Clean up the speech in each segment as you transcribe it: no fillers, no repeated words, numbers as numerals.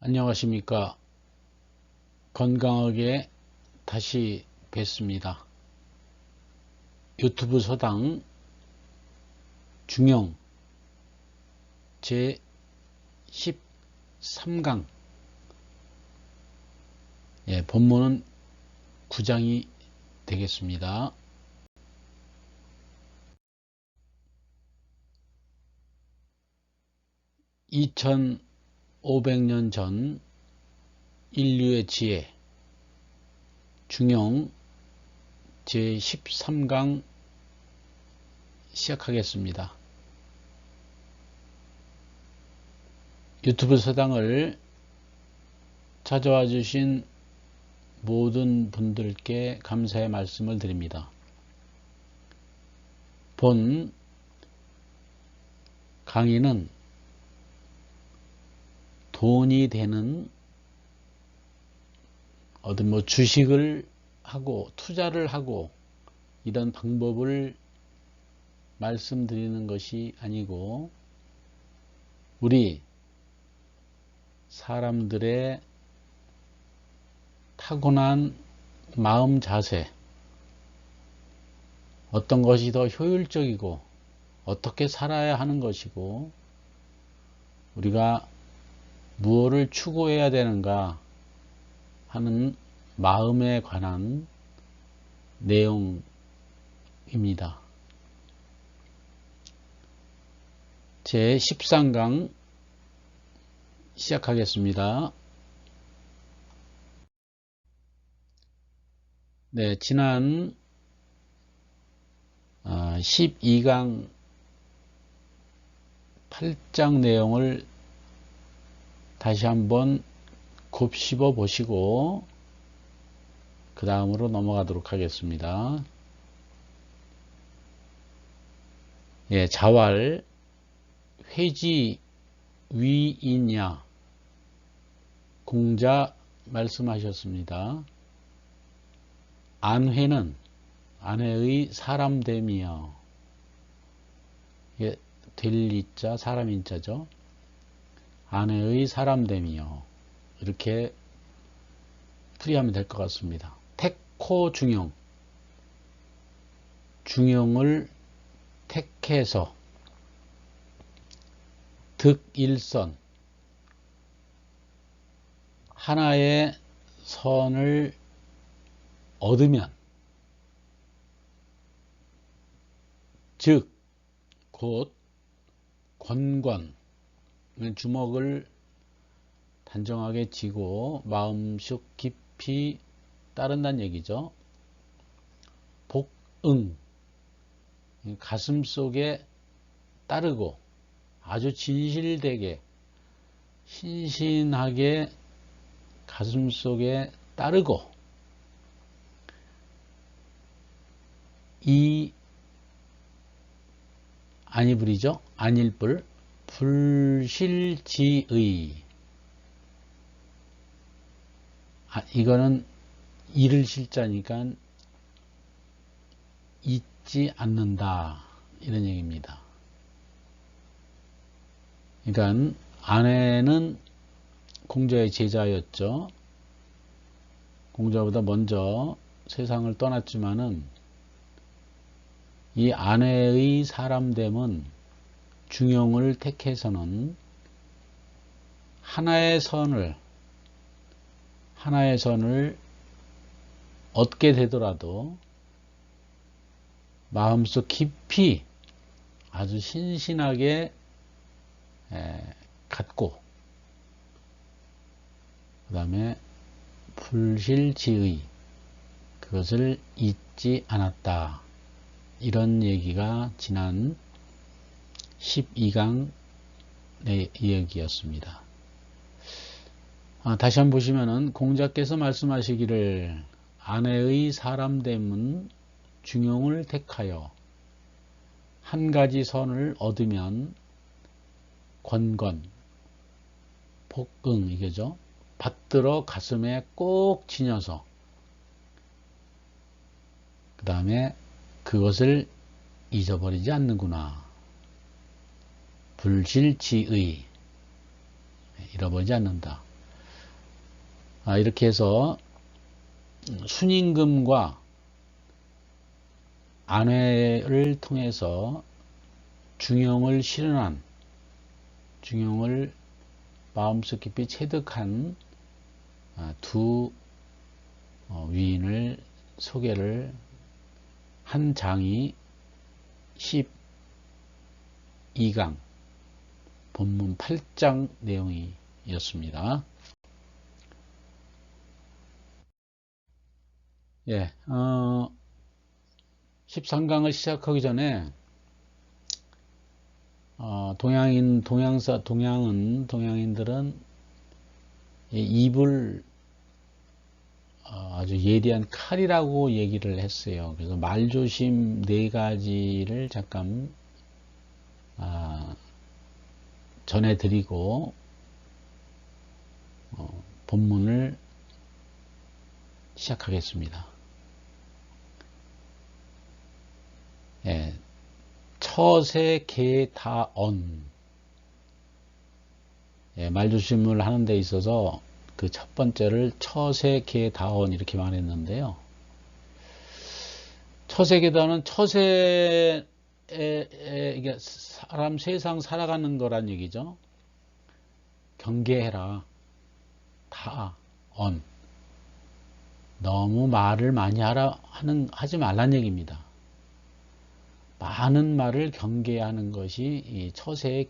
안녕하십니까. 건강하게 다시 뵙습니다. 유튜브 서당 중용 제 13강 본문은 9장이 되겠습니다. (2500년) 전 인류의 지혜 중용 제 13강 시작하겠습니다. 유튜브 서당을 찾아와 주신 모든 분들께 감사의 말씀을 드립니다. 본 강의는 돈이 되는 어떤 주식을 하고 투자를 하고 이런 방법을 말씀드리는 것이 아니고 우리 사람들의 타고난 마음 자세, 어떤 것이 더 효율적이고 어떻게 살아야 하는 것이고 우리가 무엇을 추구해야 되는가 하는 마음에 관한 내용입니다. 제 13강 시작하겠습니다. 지난 12강 8장 내용을 다시 한번 곱씹어 보시고 그 다음으로 넘어가도록 하겠습니다. 자왈 회지 위이냐 공자 말씀하셨습니다. 안회는 아내의 사람됨이여. 될 이자 사람 인자죠. 아내의 사람됨이여. 이렇게 풀이하면 될 것 같습니다. 택호 중용. 중용을 택해서 득일선. 하나의 선을 얻으면 즉 곧 권권 주먹을 단정하게 쥐고 마음속 깊이 따른다는 얘기죠. 복응 가슴 속에 따르고 아주 진실되게 신신하게 가슴 속에 따르고 이 아니불이죠. 안일불 불실지의 이거는 이를 실자니까 잊지 않는다 이런 얘기입니다. 그러니까 아내는 공자의 제자였죠. 공자보다 먼저 세상을 떠났지만은 이 아내의 사람됨은 중용을 택해서는 하나의 선을 얻게 되더라도 마음속 깊이 아주 신신하게 갖고 그 다음에 불실지의 그것을 잊지 않았다. 이런 얘기가 지난 12강의 이야기였습니다. 다시 한번 보시면은 공자께서 말씀하시기를 아내의 사람됨은 중용을 택하여 한 가지 선을 얻으면 권건, 복응 이거죠. 받들어 가슴에 꼭 지녀서 그 다음에 그것을 잊어버리지 않는구나. 불실지의 잃어버리지 않는다. 이렇게 해서 순임금과 안회를 통해서 중용을 실현한, 중용을 마음속 깊이 체득한 두 위인을 소개를 한 장이 12강 본문 8장 내용이었습니다. 예, 13강을 시작하기 전에 동양인들은 입을 아주 예리한 칼이라고 얘기를 했어요. 그래서 말조심 네 가지를 잠깐 전해드리고 본문을 시작하겠습니다. 예, 처세계다언, 예, 말조심을 하는 데 있어서 그 첫 번째를 처세계다언 이렇게 말했는데요. 처세계다언은 처세에 이게 사람 세상 살아가는 거란 얘기죠. 경계해라. 다언, 너무 말을 많이 하지 말란 얘기입니다. 많은 말을 경계하는 것이 이 처세의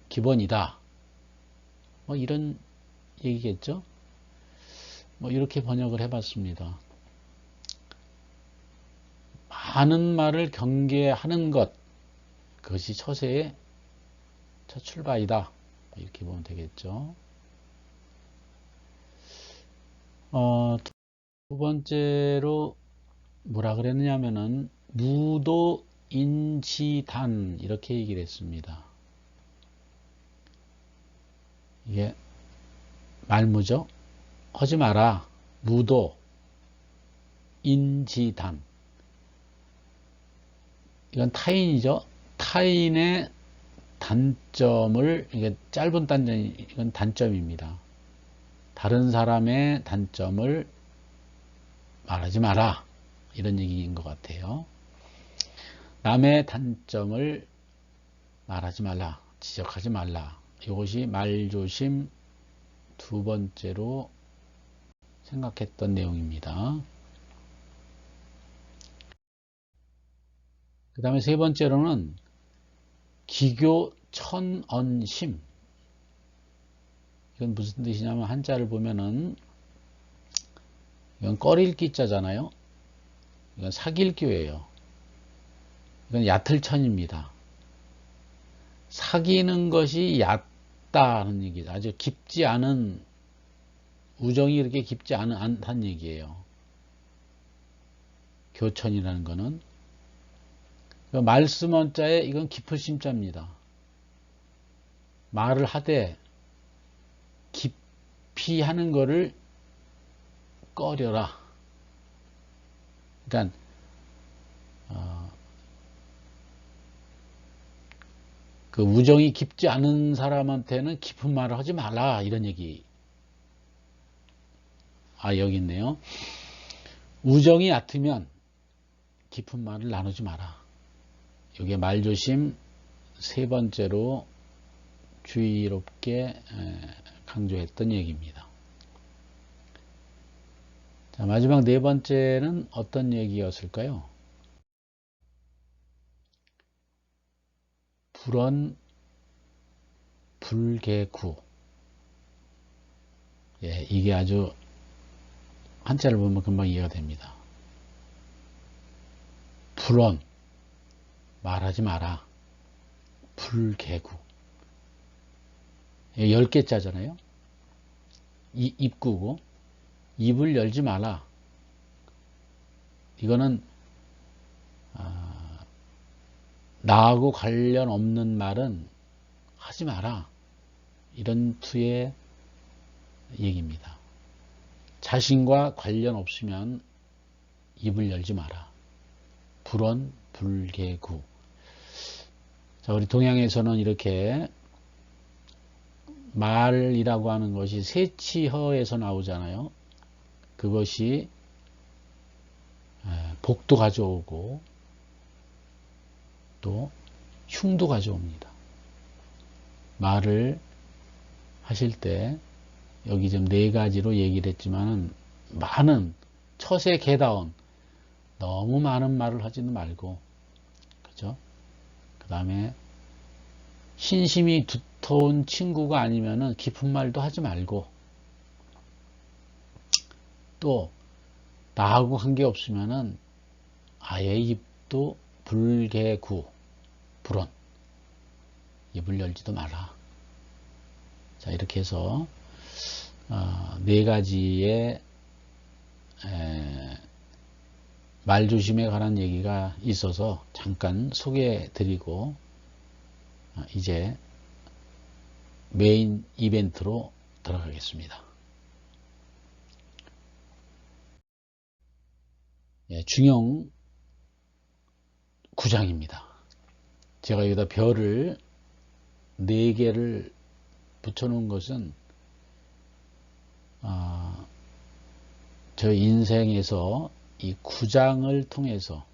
기본이다. 뭐 이런 얘기겠죠. 뭐 이렇게 번역을 해봤습니다. 많은 말을 경계하는 것, 그것이 처세의 첫 출발이다. 이렇게 보면 되겠죠. 두 번째로 뭐라 그랬느냐면은 무도인지단 이렇게 얘기를 했습니다. 이게 말무죠. 하지 마라. 무도 인지단, 이건 타인이죠. 타인의 단점을, 이게 짧은 단점, 이건 단점입니다. 다른 사람의 단점을 말하지 마라, 이런 얘기인 것 같아요. 남의 단점을 말하지 말라, 지적하지 말라. 이것이 말조심 두 번째로 생각했던 내용입니다. 그 다음에 세 번째로는 기교천언심. 이건 무슨 뜻이냐면 한자를 보면은 이건 꺼릴 기자잖아요. 이건 사귈교예요. 이건 얕을천입니다. 사귀는 것이 얕다는 얘기죠. 아주 깊지 않은, 우정이 그렇게 깊지 않다는 얘기예요. 교천이라는 거는 말씀 원자에 이건 깊을 심자입니다. 말을 하되 깊이 하는 거를 꺼려라. 그러니까 그 우정이 깊지 않은 사람한테는 깊은 말을 하지 말라, 이런 얘기. 여기 있네요. 우정이 얕으면 깊은 말을 나누지 마라. 이게 말조심 세 번째로 주의롭게 강조했던 얘기입니다. 자, 마지막 네 번째는 어떤 얘기였을까요? 불언 불개구. 예, 이게 아주 한자를 보면 금방 이해가 됩니다. 불언, 말하지 마라. 불개구. 10개자잖아요. 입구고, 입을 열지 마라. 이거는 나하고 관련 없는 말은 하지 마라, 이런 투의 얘기입니다. 자신과 관련 없으면 입을 열지 마라. 불언 불개구. 자, 우리 동양에서는 이렇게 말이라고 하는 것이 세치허에서 나오잖아요. 그것이 복도 가져오고 또 흉도 가져옵니다. 말을 하실 때 여기 좀 네 가지로 얘기를 했지만은 많은 처세 개다운 너무 많은 말을 하지는 말고, 그죠? 그 다음에 신심이 두터운 친구가 아니면은 깊은 말도 하지 말고, 또 나하고 관계 없으면은 아예 입도 불개구, 불언, 입을 열지도 마라. 자, 이렇게 해서 네 가지의 말조심에 관한 얘기가 있어서 잠깐 소개해 드리고 이제 메인 이벤트로 들어가겠습니다. 중형 9장입니다. 제가 여기다 별을 4개를 붙여놓은 것은 저의 인생에서 이 9장을 통해서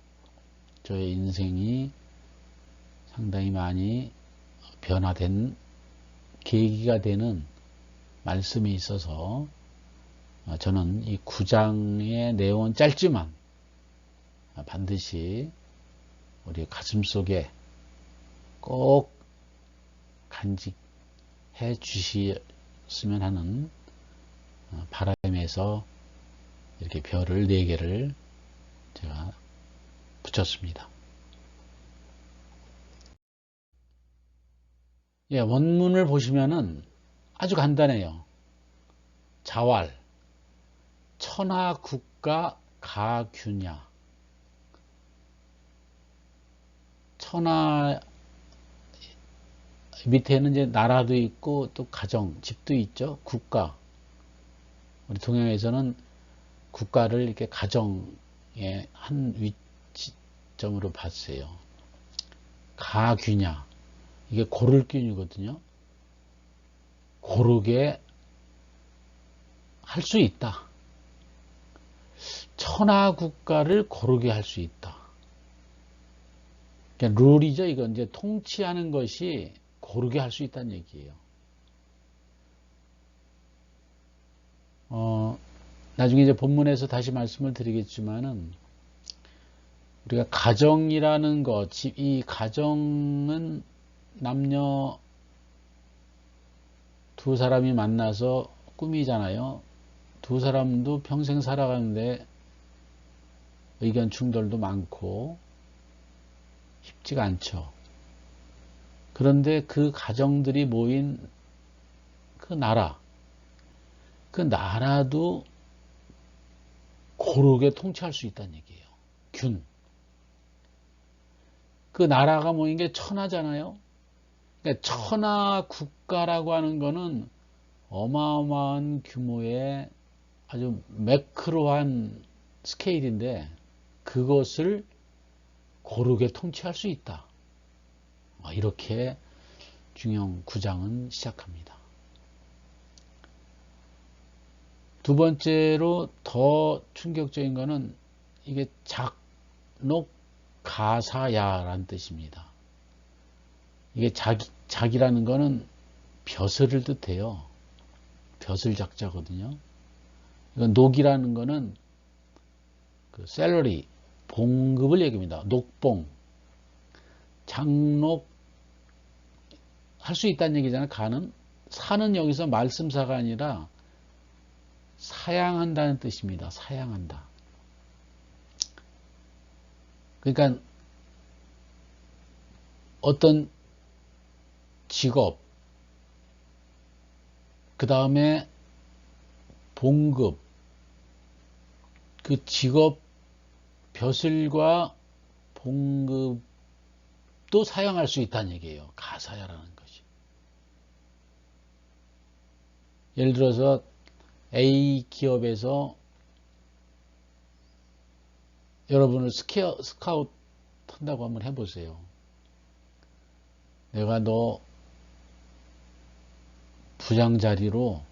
저의 인생이 상당히 많이 변화된 계기가 되는 말씀이 있어서 저는 이 9장의 내용은 짧지만 반드시 우리 가슴 속에 꼭 간직해 주셨으면 하는 바람에서 이렇게 별을 4개를 제가 붙였습니다. 원문을 보시면은 아주 간단해요. 자왈, 천하국가 가균야. 천하 밑에는 이제 나라도 있고 또 가정, 집도 있죠. 국가. 우리 동양에서는 국가를 이렇게 가정의 한 위치점으로 봤어요. 가균야. 이게 고를균이거든요. 고르게 할 수 있다. 천하국가를 고르게 할 수 있다. 그러니까 룰이죠. 이건 이제 통치하는 것이 고르게 할 수 있다는 얘기예요. 나중에 이제 본문에서 다시 말씀을 드리겠지만은 우리가 가정이라는 것, 이 가정은 남녀 두 사람이 만나서 꾸미잖아요. 두 사람도 평생 살아가는데 의견 충돌도 많고 쉽지가 않죠. 그런데 그 가정들이 모인 그 나라도 고르게 통치할 수 있다는 얘기예요. 균. 그 나라가 모인 게 천하잖아요. 그러니까 천하 국가라고 하는 거는 어마어마한 규모의 아주 매크로한 스케일인데 그것을 고르게 통치할 수 있다. 이렇게 중형 9장은 시작합니다. 두 번째로 더 충격적인 거는 이게 작록가사야라는 뜻입니다. 이게 작이라는 거는 벼슬을 뜻해요. 벼슬 작자거든요. 이건 녹이라는 거는 그 샐러리, 봉급을 얘기합니다. 녹봉, 장록 할 수 있다는 얘기잖아요. 가는 사는 여기서 말씀사가 아니라 사양한다는 뜻입니다. 사양한다. 그러니까 어떤 직업, 그 다음에 봉급, 그 직업 벼슬과 봉급도 사용할 수 있다는 얘기예요. 가사야라는 것이. 예를 들어서 A 기업에서 여러분을 스카우트 한다고 한번 해보세요. 내가 너 부장 자리로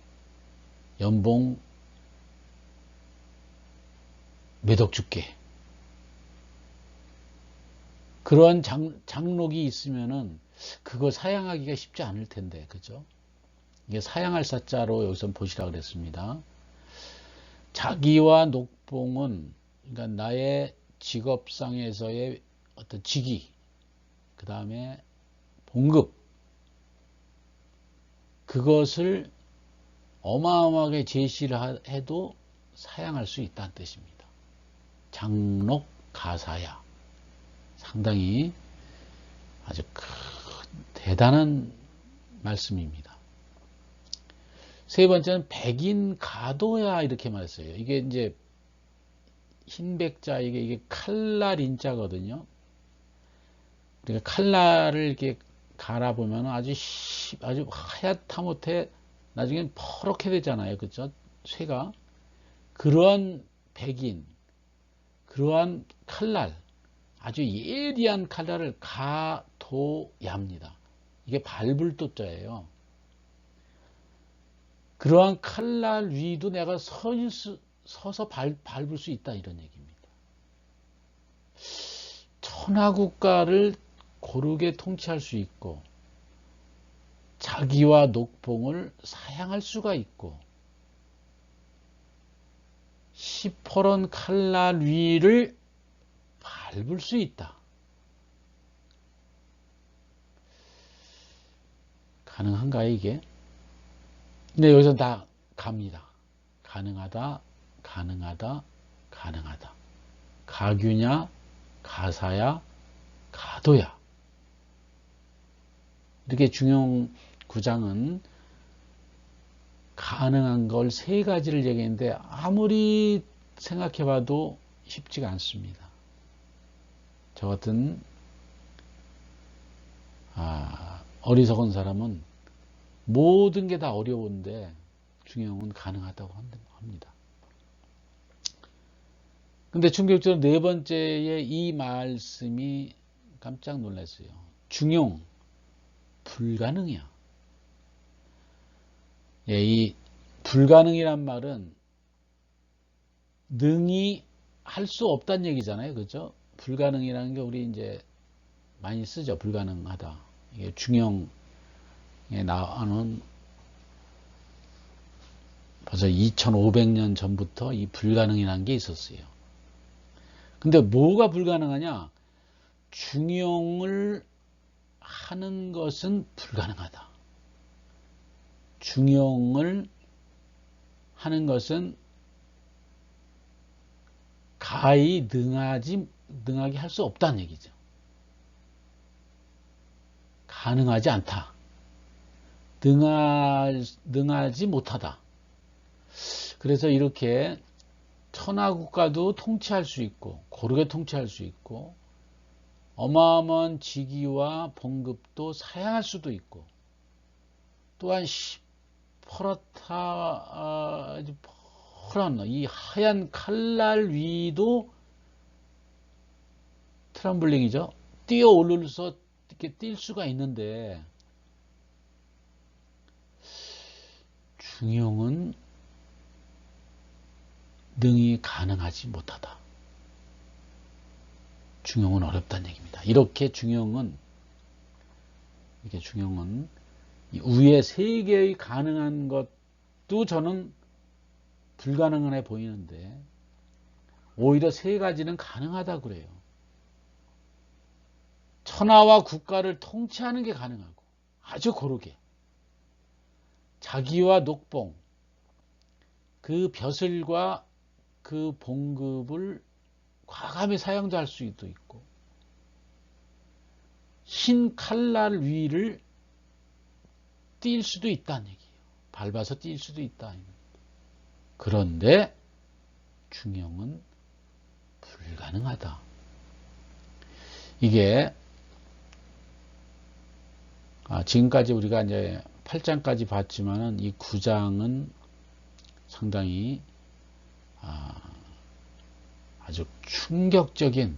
연봉 몇억 줄게. 그런 장록이 있으면은 그거 사양하기가 쉽지 않을 텐데, 그죠? 이게 사양할 사자로 여기서 보시라 그랬습니다. 자기와 녹봉은, 그러니까 나의 직업상에서의 어떤 직위, 그 다음에 봉급, 그것을 어마어마하게 제시를 해도 사양할 수 있다는 뜻입니다. 장록 가사야. 상당히 아주 대단한 말씀입니다. 세 번째는 백인 가도야 이렇게 말했어요. 이게 이제 흰백자 이게 칼날 인자거든요. 그러니까 칼날을 이렇게 갈아보면 아주 하얗다 못해 나중엔 퍼렇게 되잖아요. 그렇죠? 쇠가. 그러한 백인, 그러한 칼날, 아주 예리한 칼날을 가도야입니다. 이게 밟을 도자예요. 그러한 칼날 위도 내가 서서 밟을 수 있다 이런 얘기입니다. 천하국가를 고르게 통치할 수 있고 자기와 녹봉을 사양할 수가 있고 시퍼런 칼날 위를 밟을 수 있다. 가능한가요 이게? 근데 여기서 다 갑니다. 가능하다, 가능하다, 가능하다. 가규냐, 가사야, 가도야. 이렇게 중용 구장은 가능한 걸 세 가지를 얘기했는데 아무리 생각해봐도 쉽지가 않습니다. 저 같은 어리석은 사람은 모든 게 다 어려운데 중용은 가능하다고 합니다. 근데 충격적으로 네 번째에 이 말씀이 깜짝 놀랐어요. 중용 불가능이야. 예, 이 불가능이란 말은 능히 할 수 없다는 얘기잖아요. 그죠? 불가능이라는 게 우리 이제 많이 쓰죠. 불가능하다. 이게 중용에 나오는 벌써 2500년 전부터 이 불가능이라는 게 있었어요. 근데 뭐가 불가능하냐? 중용을 하는 것은 불가능하다. 중용을 하는 것은 가히 능하게 할 수 없다는 얘기죠. 가능하지 않다. 능하지 못하다. 그래서 이렇게 천하국가도 통치할 수 있고 고르게 통치할 수 있고 어마어마한 직위와 봉급도 사양할 수도 있고 또한 퍼런 이 하얀 칼날 위도 트럼블링이죠. 뛰어 올라서 이렇게 뛸 수가 있는데 중용은 능히 가능하지 못하다. 중용은 어렵다는 얘기입니다. 이렇게 중용은 위에 세 개의 가능한 것도 저는 불가능해 보이는데 오히려 세 가지는 가능하다 그래요. 천하와 국가를 통치하는 게 가능하고 아주 고르게 자기와 녹봉 그 벼슬과 그 봉급을 과감히 사용도 할 수도 있고 흰 칼날 위를 뛸 수도 있다는 얘기예요. 밟아서 뛸 수도 있다. 그런데 중용은 불가능하다. 이게 지금까지 우리가 이제 8장까지 봤지만은 이 9장은 상당히 아주 충격적인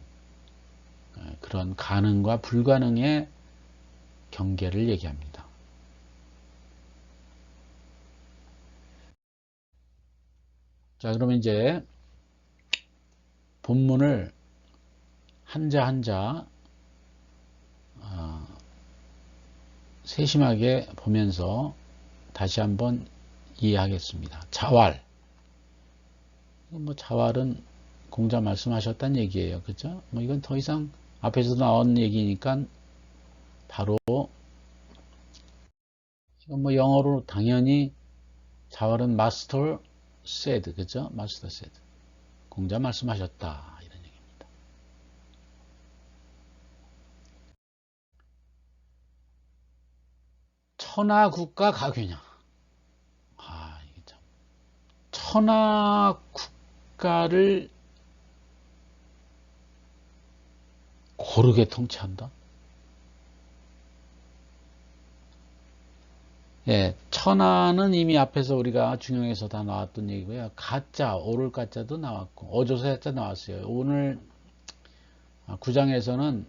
그런 가능과 불가능의 경계를 얘기합니다. 자, 그러면 이제 본문을 한자 한자 세심하게 보면서 다시 한번 이해하겠습니다. 자활. 뭐 자활은 공자 말씀하셨다는 얘기예요. 그죠? 뭐 이건 더 이상 앞에서도 나온 얘기니까 바로 이건 뭐 영어로 당연히 자활은 master said. 그죠? master said. 공자 말씀하셨다. 이런 얘기입니다. 천하국가 가균형. 이게 참. 천하국가를 고르게 통치한다. 예, 천하는 이미 앞에서 우리가 중용에서 다 나왔던 얘기고요. 가짜, 오를 가짜도 나왔고, 어조사자 나왔어요. 오늘 9장에서는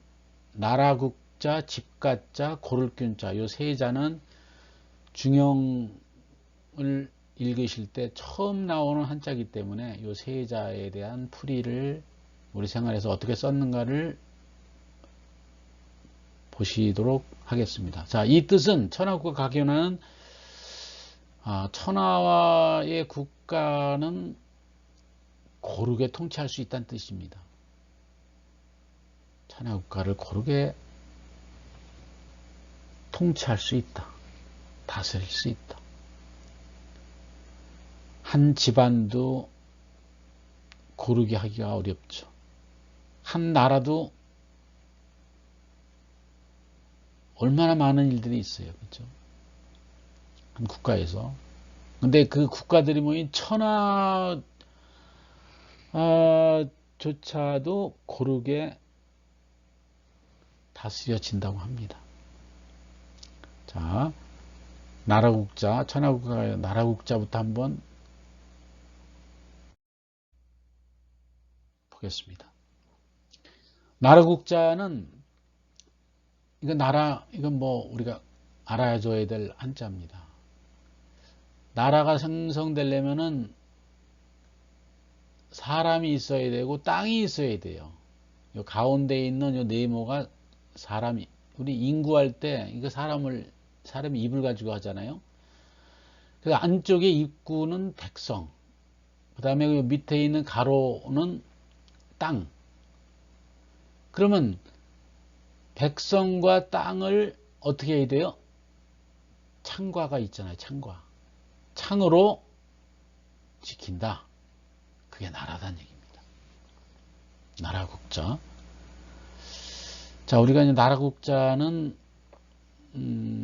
나라국자, 집가자, 고를균자, 요 세 자는 중용을 읽으실 때 처음 나오는 한자이기 때문에 요 세 자에 대한 풀이를 우리 생활에서 어떻게 썼는가를 보시도록 하겠습니다. 자, 이 뜻은 천하국가 가균하는 천하와의 국가는 고르게 통치할 수 있다는 뜻입니다. 천하국가를 고르게 통치할 수 있다. 다스릴 수 있다. 한 집안도 고르게 하기가 어렵죠. 한 나라도 얼마나 많은 일들이 있어요. 그렇죠? 한 국가에서. 근데 그 국가들이 모인 천하조차도 고르게 다스려진다고 합니다. 자, 나라국자, 천하국가 나라국자부터 한번 보겠습니다. 나라국자는 이건 뭐 우리가 알아줘야 될 한자입니다. 나라가 생성되려면은 사람이 있어야 되고 땅이 있어야 돼요. 요 가운데 있는 요 네모가 사람이, 우리 인구할 때 이거 사람이 입을 가지고 하잖아요. 그 안쪽에 입구는 백성, 그 다음에 그 밑에 있는 가로는 땅. 그러면 백성과 땅을 어떻게 해야 돼요? 창과가 있잖아요. 창과. 창으로 지킨다. 그게 나라다는 얘기입니다. 나라국자. 자, 우리가 이제 나라국자는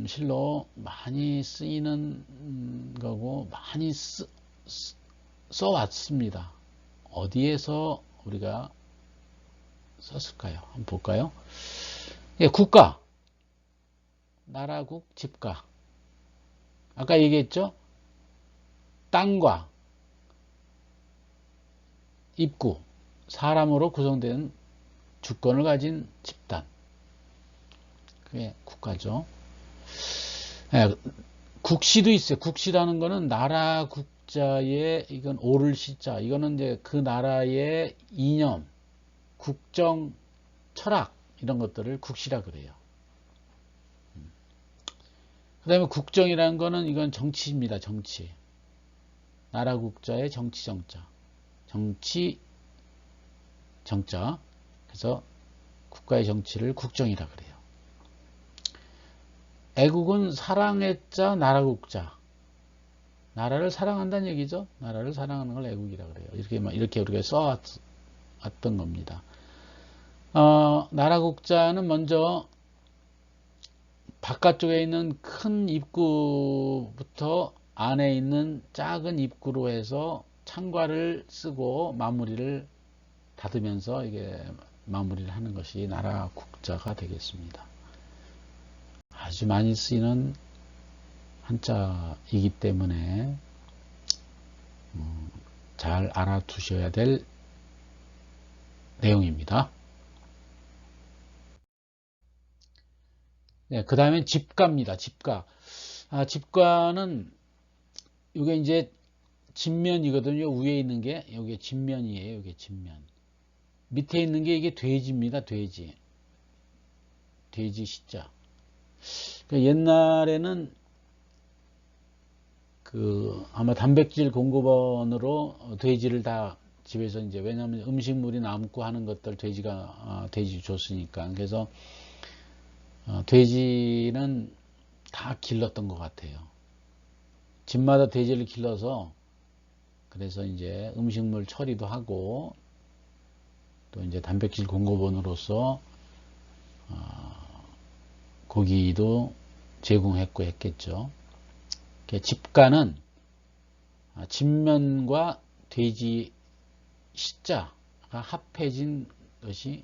실로 많이 쓰이는 거고 많이 써왔습니다. 어디에서 우리가 썼을까요? 한번 볼까요? 예, 국가, 나라국, 집가. 아까 얘기했죠? 땅과 입구, 사람으로 구성된 주권을 가진 집단. 그게 국가죠. 예, 국시도 있어요. 국시라는 거는 나라 국자의, 이건 오를 시자. 이거는 이제 그 나라의 이념, 국정, 철학, 이런 것들을 국시라 그래요. 그 다음에 국정이라는 거는 이건 정치입니다. 정치. 나라 국자의 정치 정자. 정치 정자. 그래서 국가의 정치를 국정이라 그래요. 애국은 사랑의 자, 나라 국자. 나라를 사랑한다는 얘기죠. 나라를 사랑하는 걸 애국이라 그래요. 이렇게 우리가 써왔던 겁니다. 나라 국자는 먼저 바깥쪽에 있는 큰 입구부터 안에 있는 작은 입구로 해서 창과를 쓰고 마무리를 닫으면서 이게 마무리를 하는 것이 나라 국자가 되겠습니다. 아주 많이 쓰이는 한자이기 때문에 잘 알아두셔야 될 내용입니다. 네, 그 다음에 집가입니다. 집가. 집가는 이게 이제 진면이거든요. 위에 있는 게 이게 진면이에요. 이게 진면. 밑에 있는 게 이게 돼지입니다. 돼지. 돼지 시자. 그러니까 옛날에는 아마 단백질 공급원으로 돼지를 다 집에서 이제 왜냐하면 음식물이 남고 하는 것들 돼지 줬으니까 그래서 돼지는 다 길렀던 것 같아요. 집마다 돼지를 길러서 그래서 이제 음식물 처리도 하고 또 이제 단백질 공급원으로서 고기도 제공했고 했겠죠. 집가는 진면과 돼지 시자가 합해진 것이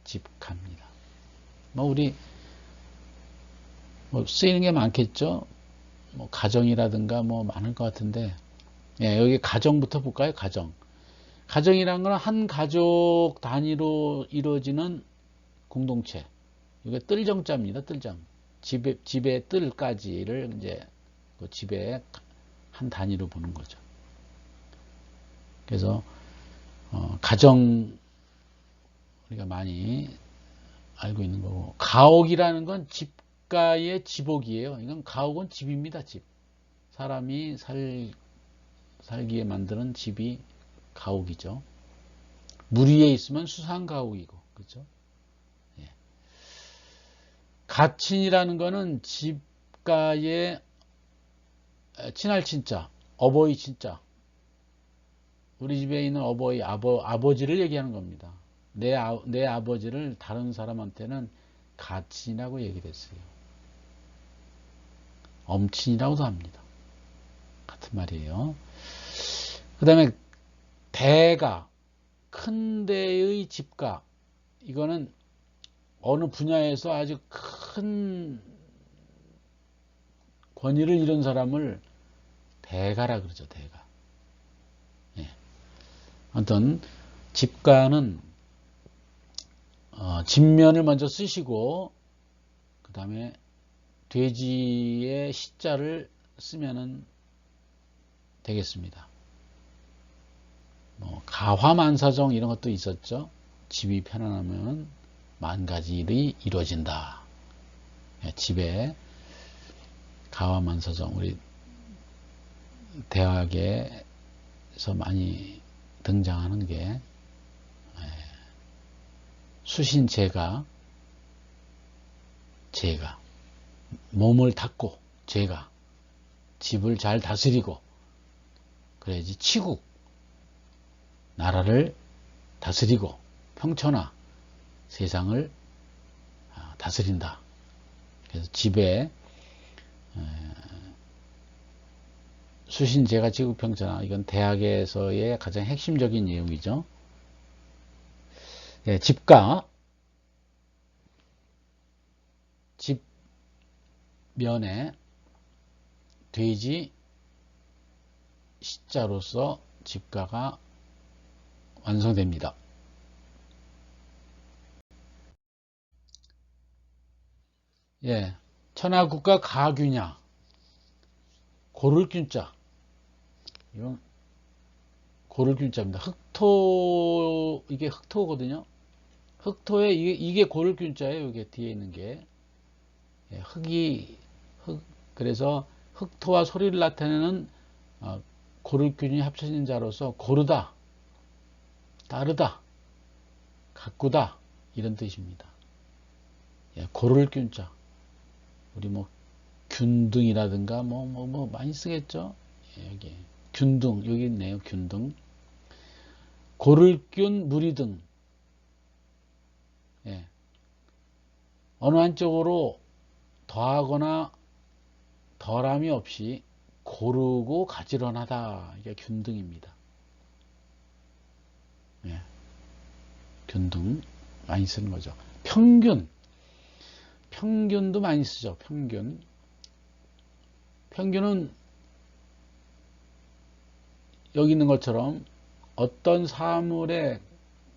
집가입니다. 우리 쓰이는 게 많겠죠. 가정이라든가 많을 것 같은데, 예, 여기 가정부터 볼까요? 가정이란 건 한 가족 단위로 이루어지는 공동체. 이게 뜰정자입니다. 뜰정. 집의 뜰까지를 이제 그 집의 한 단위로 보는 거죠. 그래서 가정 우리가 많이 알고 있는 거고, 가옥이라는 건 집가의 집옥이에요. 이건 가옥은 집입니다. 집. 사람이 살기에 만드는 집이 가옥이죠. 물 위에 있으면 수상가옥이고, 그렇죠? 예. 가친이라는 거는 집가의 친할 친자, 어버이 친자. 우리 집에 있는 어버이, 아버지를 얘기하는 겁니다. 내 아버지를 다른 사람한테는 가친이라고 얘기를 했어요. 엄친이라고도 합니다. 같은 말이에요. 그 다음에 대가, 큰 데의 집가. 이거는 어느 분야에서 아주 큰 권위를 이룬 사람을 대가라 그러죠. 대가. 예. 아무튼 집가는 진면을 먼저 쓰시고 그 다음에 돼지의 시자를 쓰면은 되겠습니다. 가화만사정 이런 것도 있었죠. 집이 편안하면 만 가지 일이 이루어진다. 예, 집에 가화만사정 우리 대학에서 많이 등장하는 게 수신제가 몸을 닦고 제가 집을 잘 다스리고 그래야지 치국 나라를 다스리고 평천하 세상을 다스린다. 그래서 집에 수신제가 지국평천하 이건 대학에서의 가장 핵심적인 내용이죠. 예, 집가 집면에 돼지 시자로서 집가가 완성됩니다. 예, 천하국가 가규냐 고를 균자 이건 고를 균자입니다. 이게 흑토거든요. 흑토에 이게 고를 균자예요. 이게 뒤에 있는 게 예, 그래서 흑토와 소리를 나타내는 고를균이 합쳐진 자로서 고르다, 따르다, 가꾸다 이런 뜻입니다. 예, 고를균자 우리 균등이라든가 많이 쓰겠죠. 예, 여기 균등 여기 있네요. 균등 고를균 무리등 예, 어느 한쪽으로 더하거나 덜함이 없이 고르고 가지런하다. 이게 균등입니다. 예, 균등 많이 쓰는 거죠. 평균도 많이 쓰죠. 평균은 여기 있는 것처럼 어떤 사물의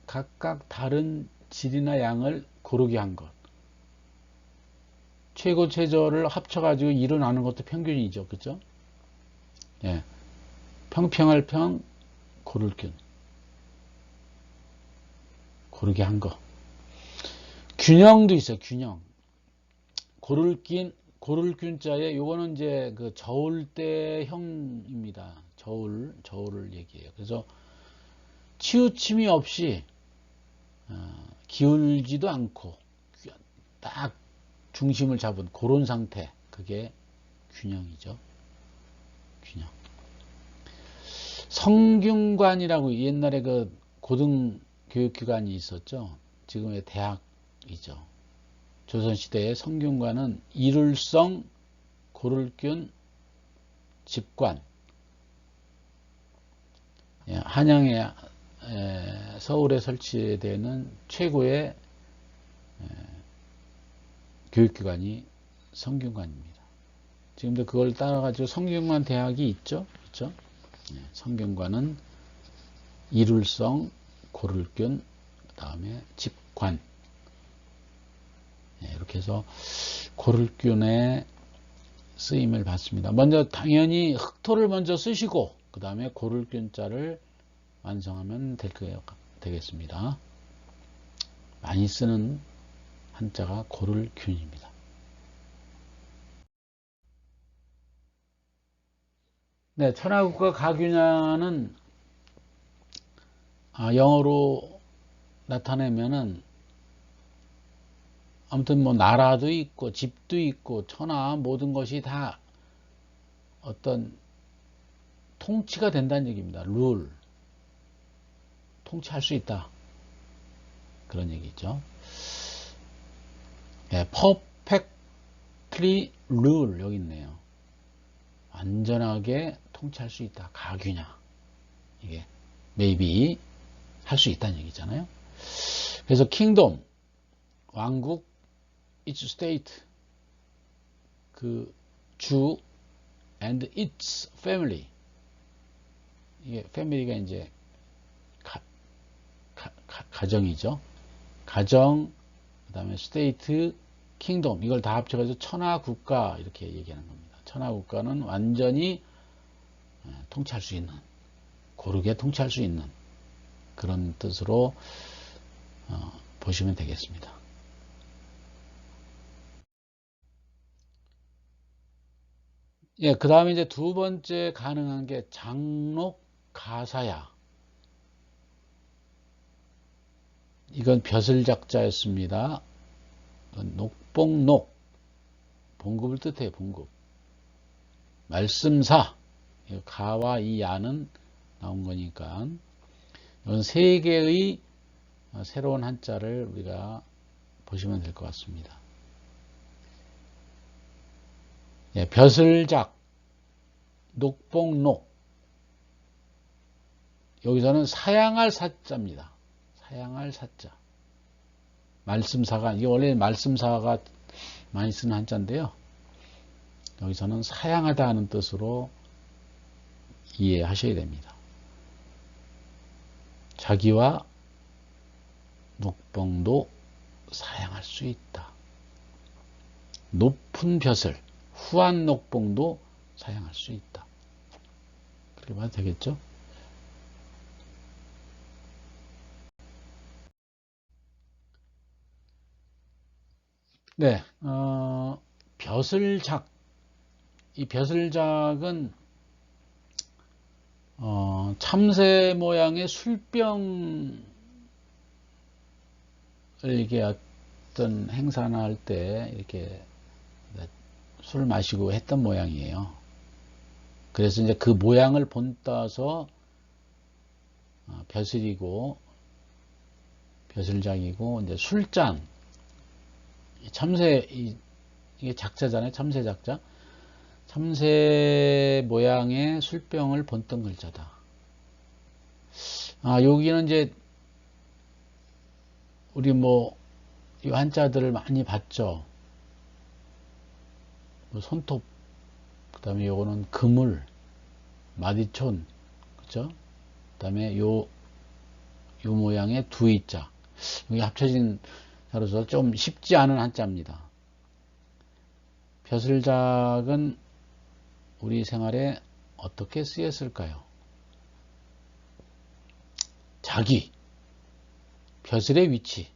각각 다른 질이나 양을 고르게 한 것. 최고 최저를 합쳐가지고 일어나는 것도 평균이죠. 그죠? 예. 평평할 평, 고를균. 고르게 한 거. 균형도 있어요, 균형. 고를균자에 요거는 이제 그 저울대형입니다. 저울을 얘기해요. 그래서 치우침이 없이 기울지도 않고 딱 중심을 잡은 그런 상태. 그게 균형이죠. 균형. 성균관이라고 옛날에 그 고등교육기관이 있었죠. 지금의 대학이죠. 조선시대의 성균관은 이룰성, 고를균, 집관. 한양에 서울에 설치되는 최고의 교육기관이 성균관입니다. 지금도 그걸 따라가지고 성균관 대학이 있죠. 그렇죠? 성균관은 이룰성, 고를균, 그 다음에 집관. 이렇게 해서 고를균의 쓰임을 받습니다. 먼저 당연히 흑토를 먼저 쓰시고 그 다음에 고를균자를 완성하면 되겠습니다. 많이 쓰는 한자가 고를균입니다. 네, 천하국과 가균야는 영어로 나타내면은 아무튼 뭐 나라도 있고 집도 있고 천하 모든 것이 다 어떤 통치가 된다는 얘기입니다. 룰. 통치할 수 있다. 그런 얘기죠. perfectly rule 여기 있네요. 완전하게 통치할 수 있다. 가균야. 이게 maybe 할 수 있다는 얘기잖아요. 그래서 kingdom 왕국 its state 그 주 and its family 이게 family가 이제 가정이죠. 가정 그 다음에 state, kingdom 이걸 다 합쳐가지고 천하국가 이렇게 얘기하는 겁니다. 천하국가는 완전히 통치할 수 있는 고르게 통치할 수 있는 그런 뜻으로 보시면 되겠습니다. 예, 그 다음에 이제 두 번째 가능한 게 장록 가사야. 이건 벼슬작자였습니다. 녹봉록 봉급을 뜻해요. 봉급. 말씀사 가와 이 야는 나온 거니까 이건 세 개의 새로운 한자를 우리가 보시면 될 것 같습니다. 예, 벼슬작, 녹봉록. 여기서는 사양할 사자입니다. 사양할 사자. 말씀사가, 이게 원래 말씀사가 많이 쓰는 한자인데요. 여기서는 사양하다 하는 뜻으로 이해하셔야 됩니다. 자기와 녹봉도 사양할 수 있다. 높은 벼슬, 후한 녹봉도 사양할 수 있다. 그렇게 봐도 되겠죠? 네, 벼슬작. 이 벼슬작은 참새 모양의 술병을 이게 어떤 행사나 할 때 이렇게 술 마시고 했던 모양이에요. 그래서 이제 그 모양을 본따서 벼슬이고 벼슬작이고 이제 술잔 참새 이게 작자잖아요. 참새 작자. 참새 모양의 술병을 본뜬 글자다. 여기는 이제 우리 이 한자들을 많이 봤죠. 손톱, 그 다음에 요거는 그물, 마디촌, 그죠? 그 다음에 요 모양의 두이자. 여기 합쳐진 자로서 좀 쉽지 않은 한자입니다. 벼슬작은 우리 생활에 어떻게 쓰였을까요? 자기, 벼슬의 위치,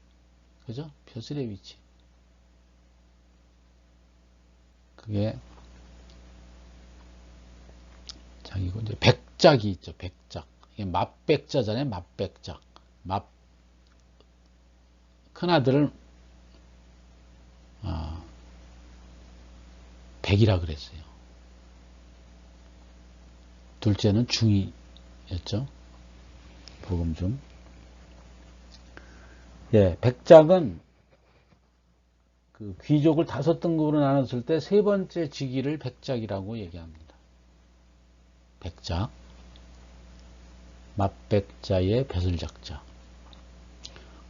그죠? 벼슬의 위치. 그게 자기고, 이제 백작이 있죠. 백작. 이게 맏백자잖아요. 맏백작. 맏, 큰아들을 백이라 그랬어요. 둘째는 중이였죠. 복음 중. 예, 백작은 그 귀족을 5등급으로 나눴을 때 세 번째 직위를 백작이라고 얘기합니다. 백작, 맏백자의 벼슬작자.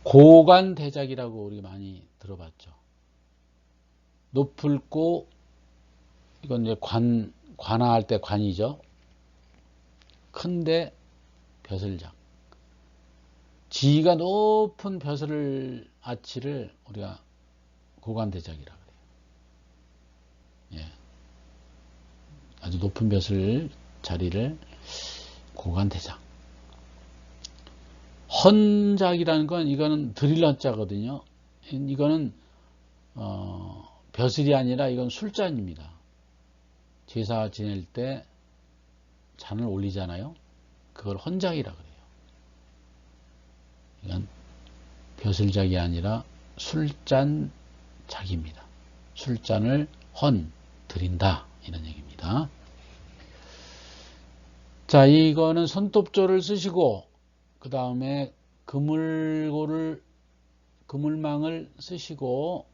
고관대작이라고 우리 많이 들어봤죠. 높을 고, 이건 이제 관화할 때 관이죠. 큰데 벼슬작. 지위가 높은 벼슬 아치를 우리가 고관대작이라 그래요. 예. 아주 높은 벼슬 자리를 고관대작. 헌작이라는 건 이거는 드릴런자거든요. 이거는 벼슬이 아니라 이건 술잔입니다. 제사 지낼 때 잔을 올리잖아요. 그걸 헌작이라 그래요. 이건 벼슬작이 아니라 술잔작입니다. 술잔을 드린다 이런 얘기입니다. 자, 이거는 손톱조를 쓰시고 그 다음에 그물망을 쓰시고,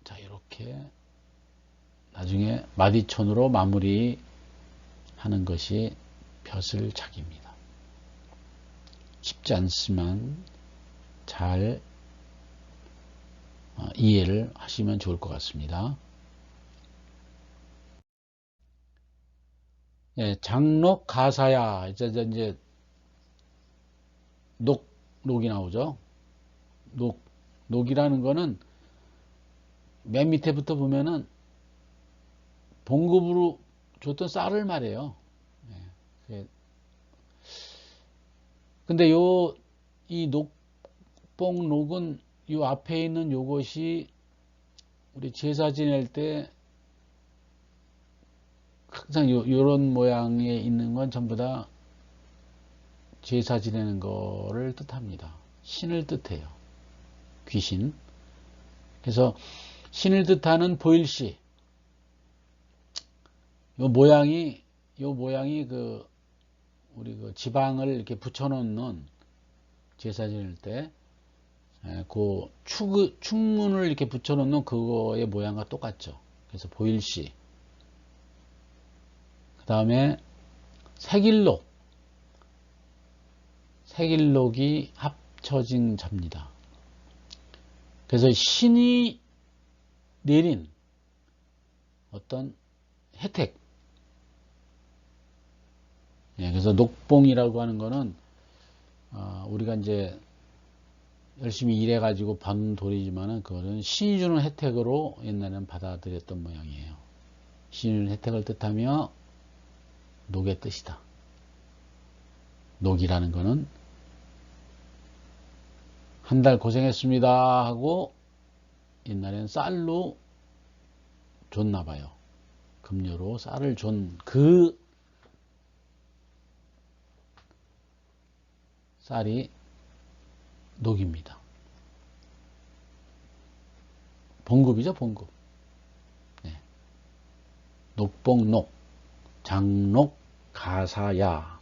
자, 이렇게 나중에 마디촌으로 마무리하는 것이 벼슬작입니다. 쉽지 않지만 잘 이해를 하시면 좋을 것 같습니다. 예, 장록 가사야. 이제 녹이 나오죠. 녹이라는 거는 맨 밑에부터 보면은 봉급으로 줬던 쌀을 말해요. 예. 근데 이 녹은 요 앞에 있는 요것이 우리 제사 지낼 때 항상 요런 모양에 있는 건 전부 다 제사 지내는 거를 뜻합니다. 신을 뜻해요. 귀신. 그래서 신을 뜻하는 보일시. 요 모양이 우리 지방을 이렇게 붙여놓는 제사 지낼 때 그 축문을 이렇게 붙여놓는 그거의 모양과 똑같죠. 그래서 보일시. 그 다음에 색일록이 합쳐진 자입니다. 그래서 신이 내린 어떤 혜택. 그래서 녹봉이라고 하는 거는 우리가 이제 열심히 일해가지고 번 돈이지만은 그거는 신이 주는 혜택으로 옛날에는 받아들였던 모양이에요. 신이 주는 혜택을 뜻하며 녹의 뜻이다. 녹이라는 거는 한 달 고생했습니다 하고 옛날에는 쌀로 줬나 봐요. 급료로 쌀을 준 그 쌀이 녹입니다. 봉급이죠, 봉급. 네. 녹봉록, 장록, 가사야.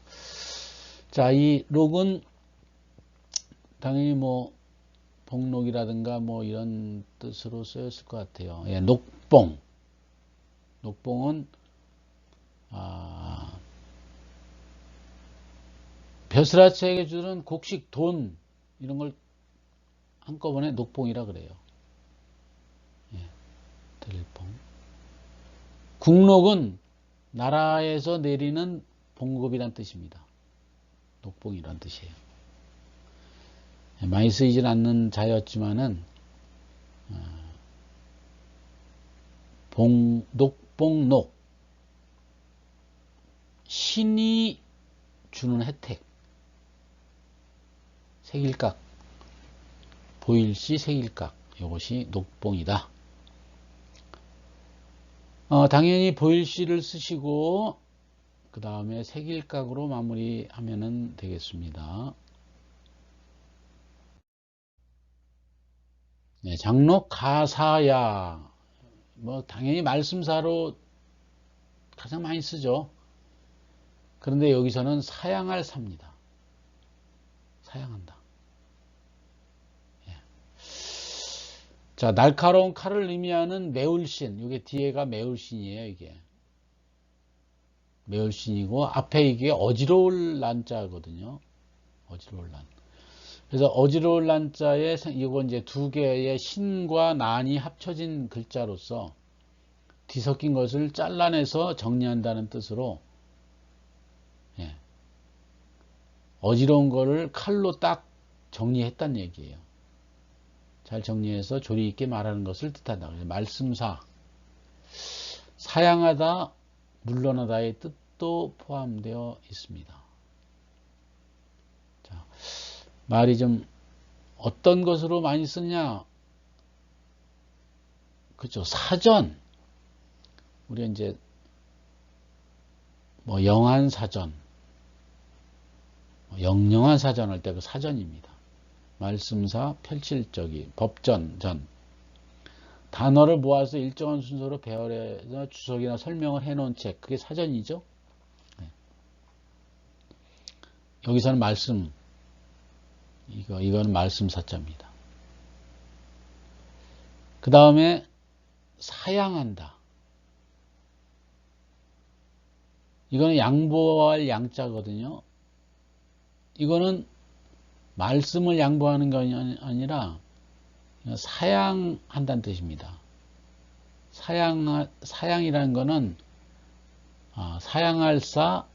자, 이 녹은 당연히 뭐 복록이라든가 뭐 이런 뜻으로 쓰였을 것 같아요. 예, 녹봉. 녹봉은 벼슬아치에게 주는 곡식, 돈 이런 걸 한꺼번에 녹봉이라 그래요. 예, 들봉. 국록은 나라에서 내리는 봉급이란 뜻입니다. 녹봉이란 뜻이에요. 예, 많이 쓰이질 않는 자였지만은 녹봉록 신이 주는 혜택. 색일각. 보일시 색일각. 이것이 녹봉이다. 당연히 보일시를 쓰시고 그 다음에 색일각으로 마무리하면 되겠습니다. 네, 장록 가사야. 당연히 말씀사로 가장 많이 쓰죠. 그런데 여기서는 사양할 사입니다. 사양한다. 예. 자, 날카로운 칼을 의미하는 매울신. 이게 뒤에가 매울신이에요, 이게. 매울신이고, 앞에 이게 어지러울 난자거든요. 어지러울 난. 그래서 어지러울 난자에 이거 이제 두 개의 신과 난이 합쳐진 글자로서 뒤섞인 것을 잘라내서 정리한다는 뜻으로, 예. 어지러운 거를 칼로 딱 정리했단 얘기예요. 잘 정리해서 조리 있게 말하는 것을 뜻한다. 말씀사, 사양하다, 물러나다의 뜻도 포함되어 있습니다. 자, 말이 좀 어떤 것으로 많이 쓰냐? 그렇죠. 사전. 우리가 이제 영한 사전, 영영한 사전 할 때 그 사전입니다. 말씀사, 펼칠적이, 법전, 전. 단어를 모아서 일정한 순서로 배열해서 주석이나 설명을 해놓은 책, 그게 사전이죠. 네. 여기서는 말씀, 이거는 말씀사자입니다. 그 다음에 사양한다. 이거는 양보할 양자거든요. 이거는 말씀을 양보하는 게 아니라 사양한다는 뜻입니다. 사양이라는 거는 사양할 사,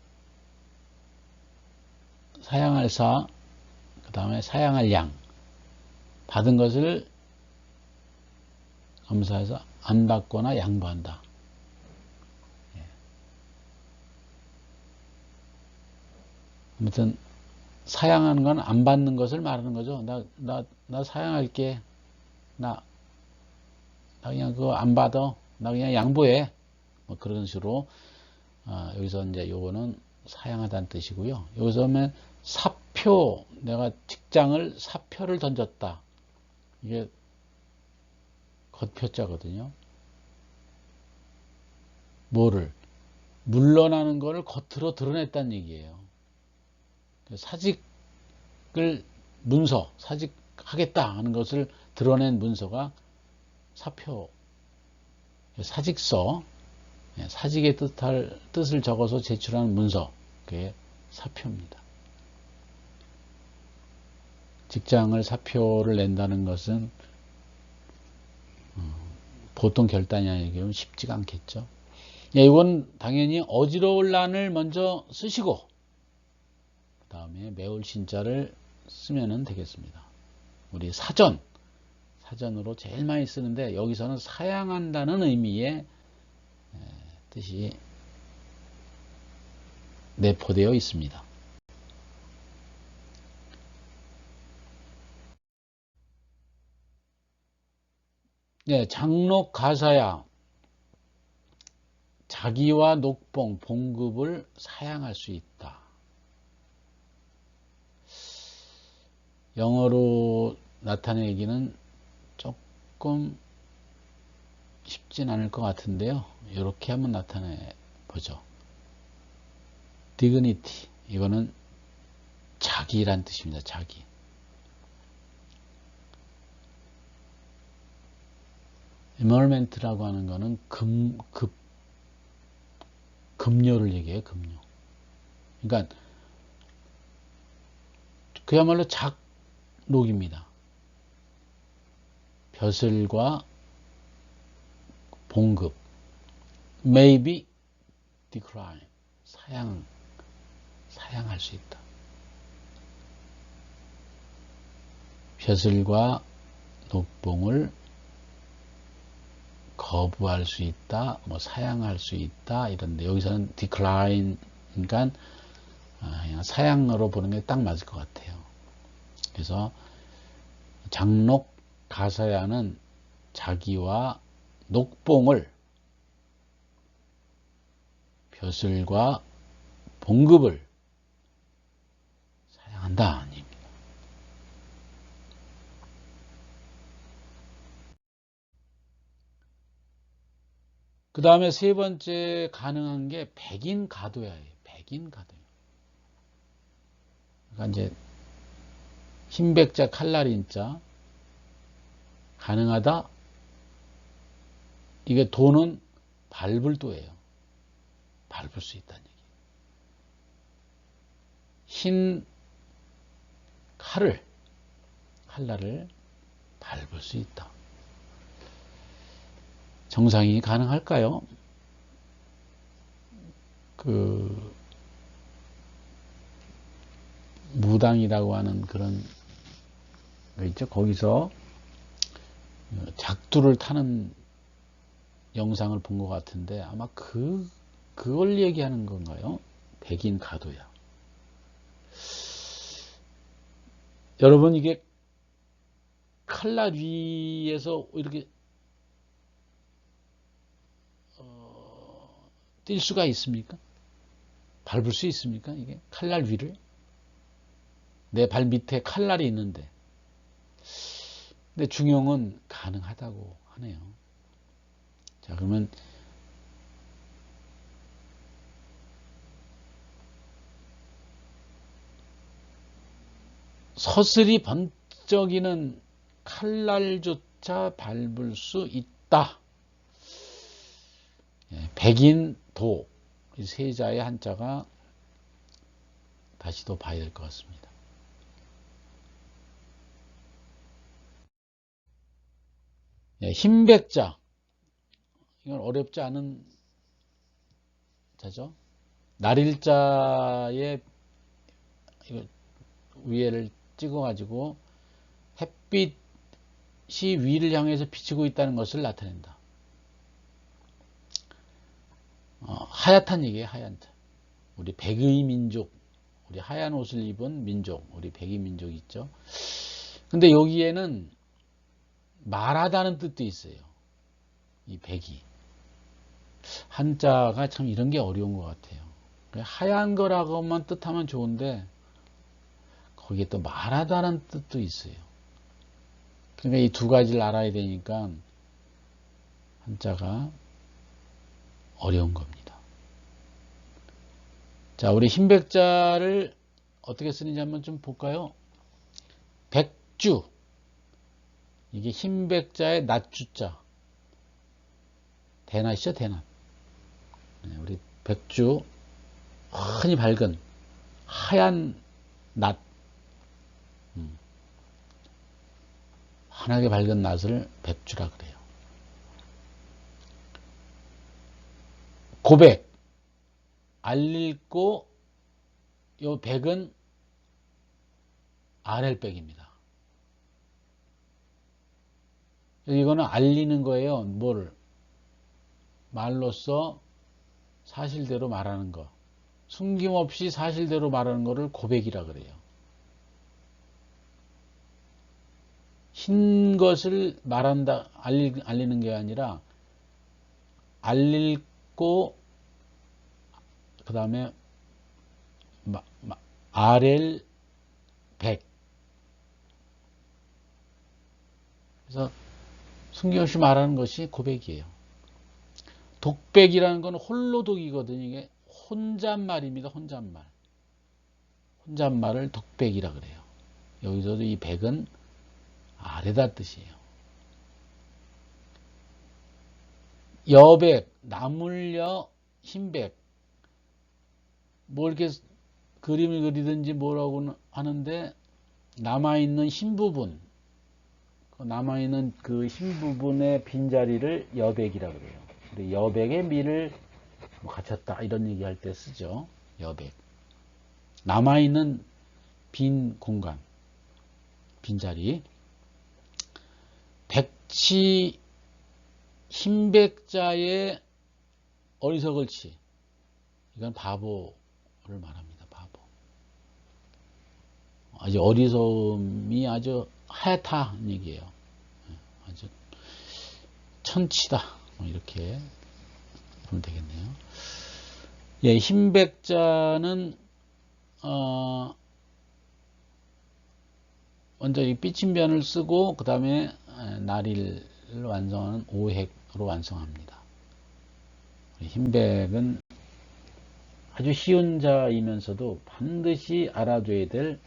그 다음에 사양할 양. 받은 것을 검사해서 안 받거나 양보한다. 아무튼 사양하는 건 안 받는 것을 말하는 거죠. 나 사양할게. 나 그냥 그거 안 받아. 나 그냥 양보해. 그런 식으로 여기서 이제 요거는 사양하다는 뜻이고요. 여기서 보면 사표, 내가 직장을 사표를 던졌다. 이게 겉표자거든요. 뭐를? 물러나는 거를 겉으로 드러냈다는 얘기예요. 사직을 문서, 사직하겠다 하는 것을 드러낸 문서가 사표, 사직서, 사직의 뜻을 적어서 제출하는 문서, 그게 사표입니다. 직장을 사표를 낸다는 것은 보통 결단이 아니면 쉽지가 않겠죠. 이건 당연히 어지러울 난을 먼저 쓰시고 그 다음에 매울 신자를 쓰면 되겠습니다. 우리 사전으로 제일 많이 쓰는데 여기서는 사양한다는 의미의 뜻이 내포되어 있습니다. 네, 장록 가사야. 자기와 녹봉, 봉급을 사양할 수 있다. 영어로 나타내기는 조금 쉽진 않을 것 같은데요. 이렇게 한번 나타내 보죠. dignity, 이거는 자기란 뜻입니다. 자기. emolument라고 하는 거는 급료를 얘기해요. 급료. 그러니까 그야말로 작록입니다. 벼슬과 봉급, maybe decline, 사양할 수 있다. 벼슬과 녹봉을 거부할 수 있다, 사양할 수 있다, 이런데 여기서는 decline 그러니까 그냥 사양으로 보는 게 딱 맞을 것 같아요. 그래서 장록 가사야는 자기와 녹봉을 벼슬과 봉급을 사양한다. 그 다음에 세 번째 가능한 게 백인가도야예요. 백인가도야. 그러니까 이제 흰백자 칼날인자 가능하다. 이게 도는 밟을 도예요. 밟을 수 있다는 얘기. 흰 칼날을 밟을 수 있다. 정상이 가능할까요? 그 무당이라고 하는 그런 거 있죠. 거기서 작두를 타는 영상을 본 것 같은데 아마 그걸 얘기하는 건가요? 백인 가도야. 여러분 이게 칼날 위에서 이렇게 뛸 수가 있습니까? 밟을 수 있습니까? 이게 칼날 위를 내 발 밑에 칼날이 있는데 근데 중용은 가능하다고 하네요. 자 그러면 서슬이 번쩍이는 칼날조차 밟을 수 있다. 백인도 이 세자의 한자가 다시 또 봐야 될 것 같습니다. 흰백자 이건 어렵지 않은 자죠. 날일자의 위에를 찍어가지고 햇빛이 위를 향해서 비치고 있다는 것을 나타낸다. 하얗단 얘기예요. 하얀. 우리 백의 민족, 우리 하얀 옷을 입은 민족, 우리 백의 민족이 있죠. 근데 여기에는 말하다는 뜻도 있어요. 이 백이. 한자가 참 이런 게 어려운 것 같아요. 하얀 거라고만 뜻하면 좋은데 거기에 또 말하다는 뜻도 있어요. 그러니까 이 두 가지를 알아야 되니까 한자가 어려운 겁니다. 자, 우리 흰백자를 어떻게 쓰는지 한번 좀 볼까요? 백주. 이게 흰백자의 낫주자. 대낫이죠, 대낫. 우리 백주. 흔히 밝은 하얀 낫. 환하게 밝은 낫을 백주라 그래요. 고백. 알릴고 요 백은 아렐백입니다. 이거는 알리는 거예요. 뭘? 말로써 사실대로 말하는 거. 숨김없이 사실대로 말하는 거를 고백이라 그래요. 흰 것을 말한다, 알리는 게 아니라 알릴고 그 다음에 아렐 백. 그래서 숨김없이 말하는 것이 고백이에요. 독백이라는 건 홀로독이거든요. 이게 혼잣말입니다. 혼잣말. 혼잣말을 독백이라 그래요. 여기서도 이 백은 아래다 뜻이에요. 여백, 나물여, 흰백. 뭐 이렇게 그림을 그리든지 뭐라고 하는데 남아있는 흰 부분, 남아있는 그 흰 부분의 빈자리를 여백이라 그래요. 우리 여백의 미를 뭐 갖췄다 이런 얘기할 때 쓰죠. 여백. 남아있는 빈 공간, 빈자리. 백치 흰백자의 어리석을치. 이건 바보 바보를 말합니다. 바보. 아주 어리석음이 아주 하얗다는 얘기예요. 아주 천치다. 이렇게 보면 되겠네요. 예, 흰백자는 먼저 이 삐침변을 쓰고 그 다음에 나리를 완성하는 오획으로 완성합니다. 흰백은 아주 쉬운 자이면서도 반드시 알아둬야 될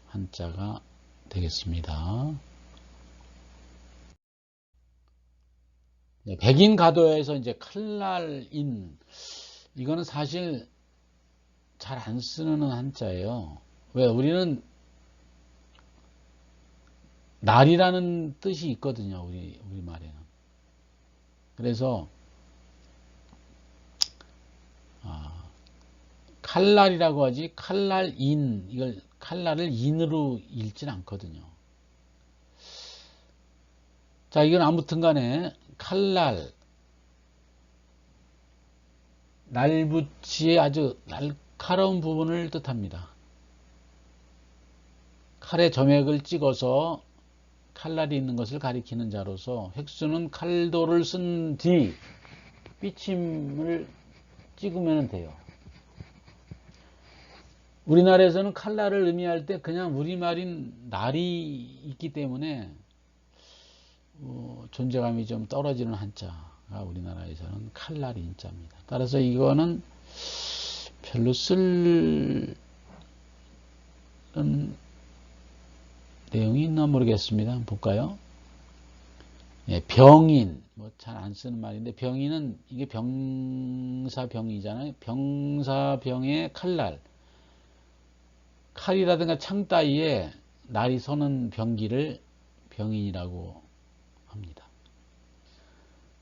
한자가 되겠습니다. 백인가도에서 이제 칼날인, 이거는 사실 잘 안 쓰는 한자예요. 왜? 우리는 날이라는 뜻이 있거든요. 우리 말에는. 그래서 칼날이라고 하지 칼날인, 이걸 칼날을 인으로 읽진 않거든요. 자, 이건 아무튼 간에 칼날, 날붙이의 아주 날카로운 부분을 뜻합니다. 칼에 점액을 찍어서 칼날이 있는 것을 가리키는 자로서 획수는 칼도를 쓴 뒤 삐침을 찍으면 돼요. 우리나라에서는 칼날을 의미할 때 그냥 우리말인 날이 있기 때문에 존재감이 좀 떨어지는 한자가 우리나라에서는 칼날이 인자입니다. 따라서 이거는 별로 쓸 내용이 있나 모르겠습니다. 한번 볼까요? 예, 병인, 잘 안 쓰는 말인데, 병인은 이게 병사병이잖아요. 병사병의 칼날, 칼이라든가 창 따위에 날이 서는 병기를 병인이라고 합니다.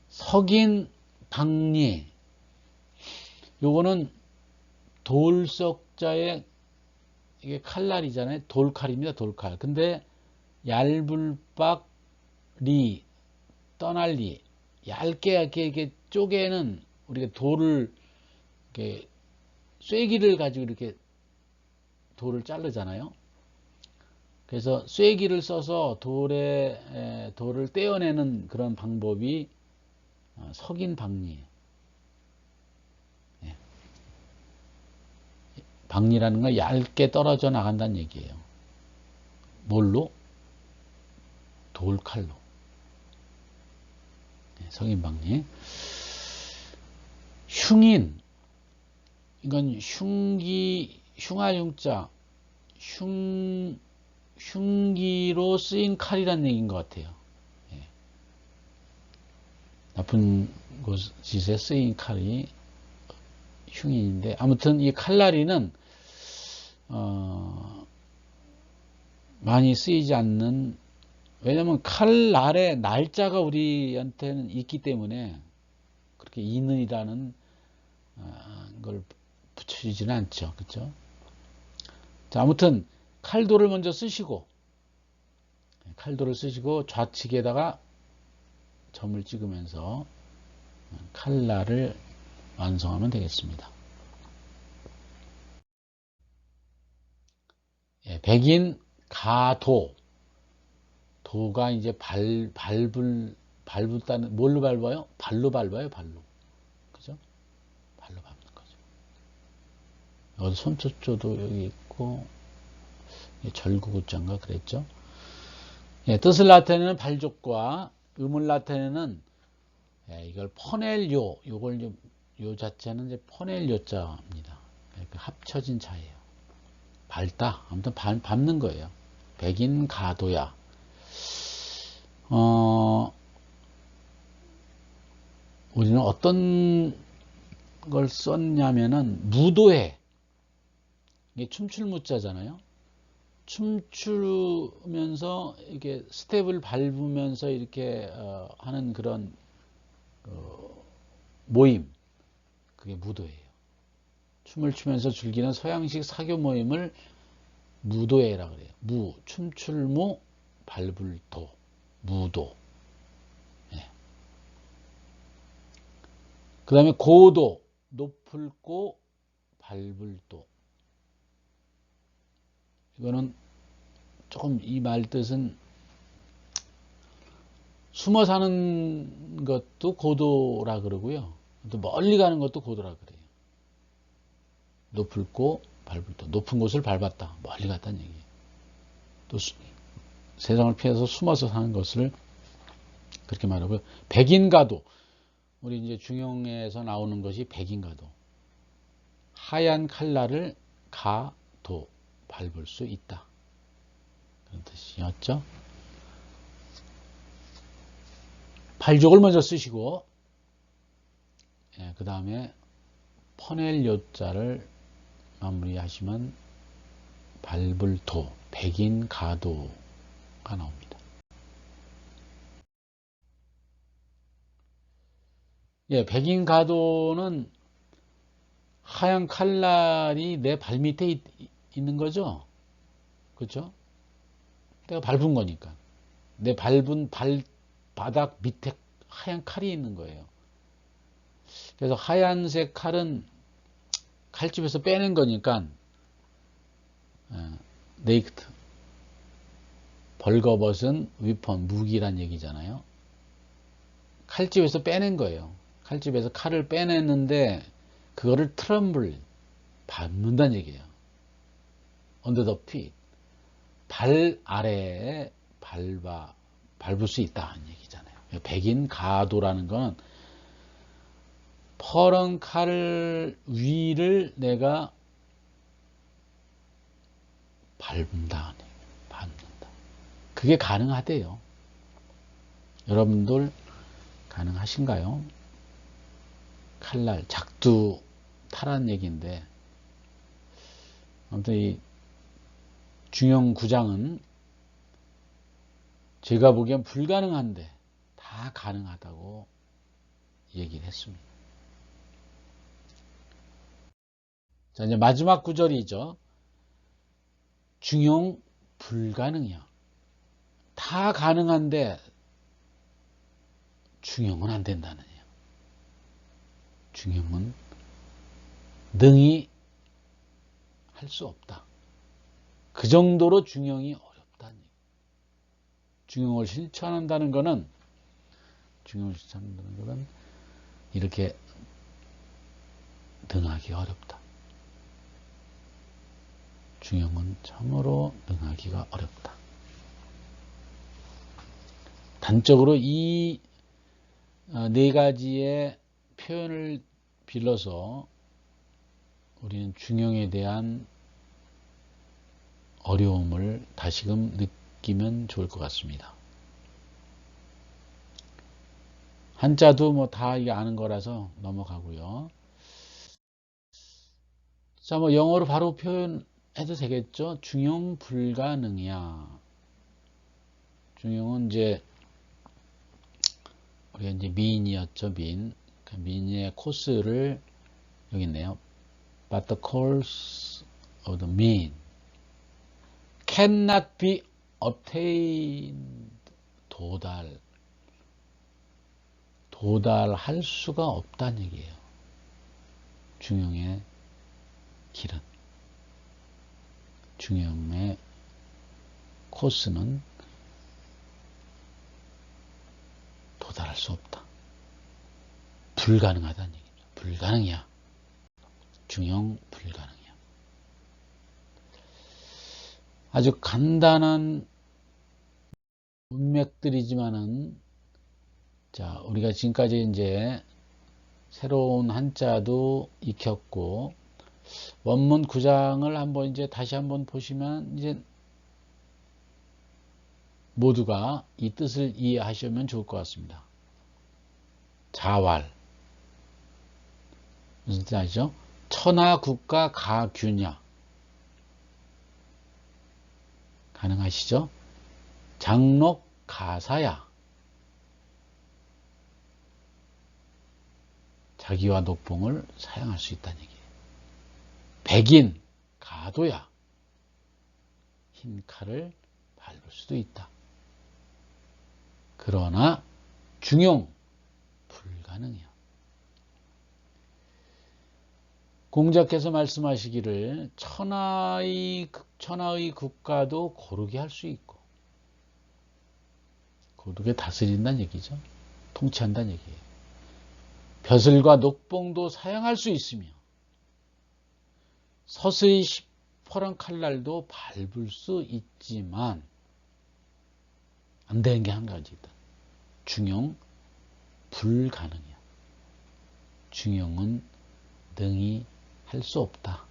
석인 박리, 요거는 돌석자의 이게 칼날이잖아요. 돌칼입니다. 돌칼. 근데 얄불박 리, 떠날리, 얇게 이렇게 쪼개는, 우리가 돌을 이렇게 쐐기를 가지고 이렇게 돌을 자르잖아요. 그래서 쐐기를 써서 돌을 떼어내는 그런 방법이 석인박리예요. 예. 박리라는 건 얇게 떨어져 나간다는 얘기예요. 뭘로? 돌칼로. 석인박리. 흉인, 이건 흉화흉자, 흉기로 쓰인 칼이라는 얘기인 것 같아요. 예. 나쁜 짓에 쓰인 칼이 흉인인데, 아무튼 이 칼날이는 많이 쓰이지 않는, 왜냐면 칼날에 날짜가 우리한테는 있기 때문에 그렇게 인이라는 걸 붙여지지는 않죠. 그렇죠? 자, 아무튼 칼도를 먼저 쓰시고, 칼도를 쓰시고 좌측에다가 점을 찍으면서 칼날을 완성하면 되겠습니다. 예, 백인 가도, 도가 이제 밟다는, 뭘로 밟아요? 발로 밟아요, 발로. 그죠? 발로 밟는 거죠. 여기 손초조도 여기 있고, 절구구자인가 그랬죠? 예, 뜻을 나타내는 발족과 음을 나타내는, 이걸 퍼낼 요걸 요 자체는 이제 퍼낼 요자입니다. 그러니까 합쳐진 자예요. 밟다. 아무튼 밟는 거예요. 백인 가도야. 우리는 어떤 걸 썼냐면은 무도회. 이게 춤출 무자잖아요. 춤추면서 이렇게 스텝을 밟으면서 이렇게 하는 그런 모임, 그게 무도회예요. 춤을 추면서 즐기는 서양식 사교 모임을 무도회라 그래요. 춤출무, 밟을도, 무도. 예. 그 다음에 고도, 높을 고, 발불도. 이거는 조금 이 말 뜻은 숨어 사는 것도 고도라 그러고요. 또 멀리 가는 것도 고도라 그래요. 높을 고 발불도. 높은 곳을 밟았다. 멀리 갔다는 얘기예요. 또 세상을 피해서 숨어서 사는 것을 그렇게 말하고요. 백인가도. 우리 이제 중용에서 나오는 것이 백인가도. 하얀 칼날을 가도 밟을 수 있다. 그런 뜻이었죠. 발족을 먼저 쓰시고, 그 다음에 퍼낼 요자를 마무리하시면 밟을 도, 백인가도가 나옵니다. 백인가도는 하얀 칼날이 내 발밑에 있는 거죠. 그렇죠? 내가 밟은 거니까. 내 밟은 발바닥 밑에 하얀 칼이 있는 거예요. 그래서 하얀색 칼은 칼집에서 빼낸 거니까 네이크트, 벌거벗은 위펀, 무기란 얘기잖아요. 칼집에서 빼낸 거예요. 칼집에서 칼을 빼냈는데 그거를 트럼블, 밟는다는 얘기예요. under the feet, 발 아래에 밟을 수 있다는 얘기잖아요. 백인 가도라는 거는 퍼런 칼 위를 내가 밟는다. 그게 가능하대요. 여러분들 가능하신가요? 칼날, 작두 타란 얘기인데, 아무튼 이 중용 9장은 제가 보기엔 불가능한데 다 가능하다고 얘기를 했습니다. 자, 이제 마지막 구절이죠. 중용 불가능이요. 다 가능한데 중용은 안 된다는 얘기예요. 중용은 능히 할 수 없다. 그 정도로 중용이 어렵다는 얘기예요. 중용을 실천한다는 것은 이렇게 능하기 어렵다. 중용은 참으로 능하기가 어렵다. 단적으로 이 네 가지의 표현을 빌려서 우리는 중용에 대한 어려움을 다시금 느끼면 좋을 것 같습니다. 한자도 뭐 다 이게 아는 거라서 넘어가고요. 자, 뭐 영어로 바로 표현해도 되겠죠? 중용 불가능이야. 중용은 이제 우리가 이제 민이었죠, 민. 그 민의 코스를 여기 있네요. But the course of the mean cannot be attained. 도달할 수가 없다는 얘기예요. 중용의 길은, 중용의 코스는 도달할 수 없다. 불가능하다는 얘기죠. 불가능이야. 중용 불가능이야. 아주 간단한 문맥들이지만은, 자, 우리가 지금까지 이제 새로운 한자도 익혔고, 원문 9장을 한번 이제 다시 한번 보시면 이제 모두가 이 뜻을 이해하시면 좋을 것 같습니다. 자왈. 무슨 뜻 아시죠? 천하 국가 가균야. 가능하시죠? 장록 가사야. 자기와 녹봉을 사용할 수 있다는 얘기예요. 백인 가도야. 흰 칼을 밟을 수도 있다. 그러나 중용 불가능이야. 공자께서 말씀하시기를 천하의 국가도 고르게 할 수 있고 고르게 다스린다는 얘기죠. 통치한다는 얘기예요. 벼슬과 녹봉도 사용할 수 있으며 서서히 시퍼런 칼날도 밟을 수 있지만 안 되는 게 한 가지다. 중용 불가능이야. 중용은 능히 할 수 없다.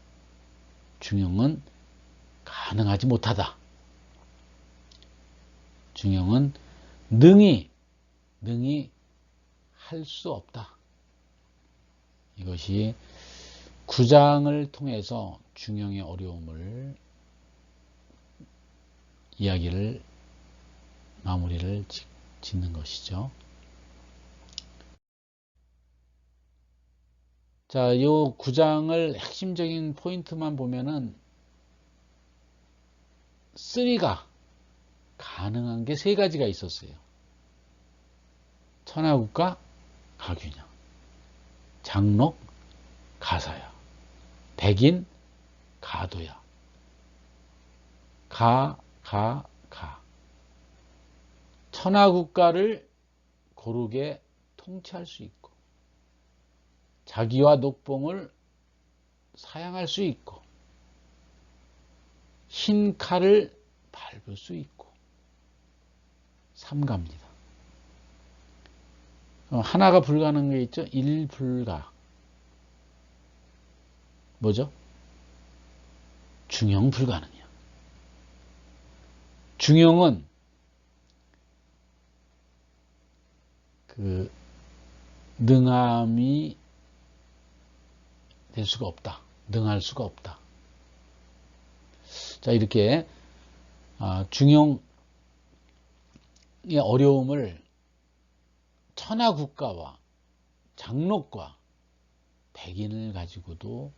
중용은 가능하지 못하다. 중용은 능히 할 수 없다. 이것이 구장을 통해서 중용의 어려움을 이야기를 마무리를 짓는 것이죠. 자, 이 구장을 핵심적인 포인트만 보면은 3가 가능한 게 3가지가 있었어요. 천하국가 가균형, 장록 가사야, 백인 가도야. 가. 천하국가를 고르게 통치할 수 있고 자기와 녹봉을 사양할 수 있고 흰 칼을 밟을 수 있고 3가입니다. 하나가 불가능한 게 있죠. 1불가. 뭐죠? 중용 불가능이야. 중용은 그 능함이 될 수가 없다. 능할 수가 없다. 자, 이렇게 중용의 어려움을 천하국가와 장록과 백인을 가지고도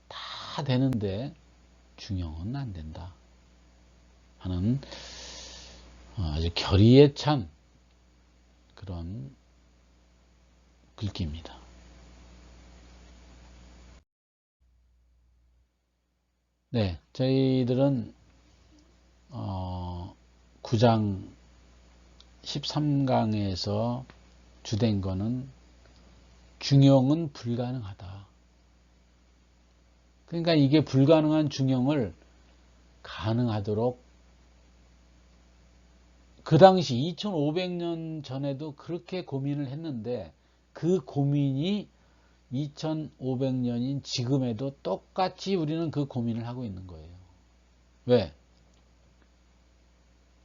다 되는데 중용은 안 된다 하는 아주 결의에 찬 그런 글귀입니다. 네, 저희들은 9장 13강에서 주된 거는 중용은 불가능하다. 그러니까 이게 불가능한 중용을 가능하도록 그 당시 2500년 전에도 그렇게 고민을 했는데 그 고민이 2500년인 지금에도 똑같이 우리는 그 고민을 하고 있는 거예요. 왜?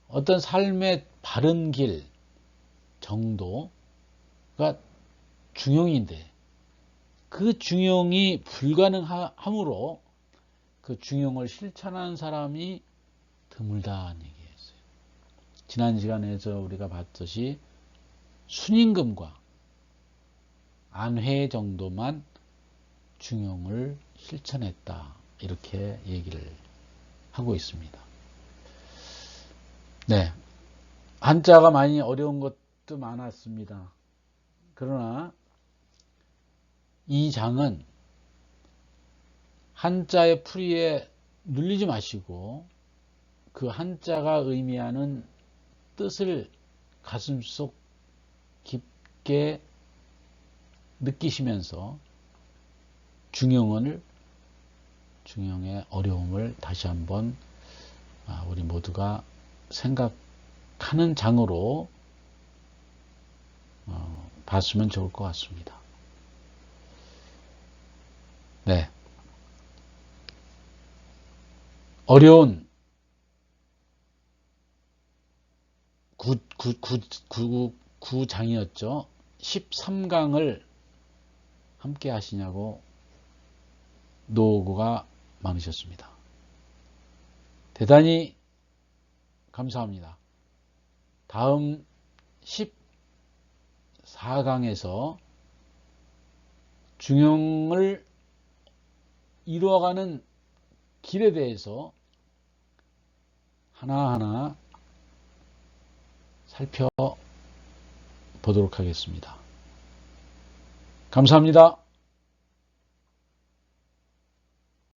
어떤 삶의 바른 길 정도가 중용인데 그 중용이 불가능하므로 그 중용을 실천하는 사람이 드물다는 얘기였어요. 지난 시간에서 우리가 봤듯이 순임금과 안회 정도만 중용을 실천했다. 이렇게 얘기를 하고 있습니다. 네. 한자가 많이 어려운 것도 많았습니다. 그러나 이 장은 한자의 풀이에 눌리지 마시고 그 한자가 의미하는 뜻을 가슴속 깊게 느끼시면서 중용의 어려움을 다시 한번 우리 모두가 생각하는 장으로 봤으면 좋을 것 같습니다. 네. 어려운 구장이었죠. 13강을 함께 하시냐고 노고가 많으셨습니다. 대단히 감사합니다. 다음 14강에서 중용을 이루어가는 길에 대해서 하나하나 살펴보도록 하겠습니다. 감사합니다.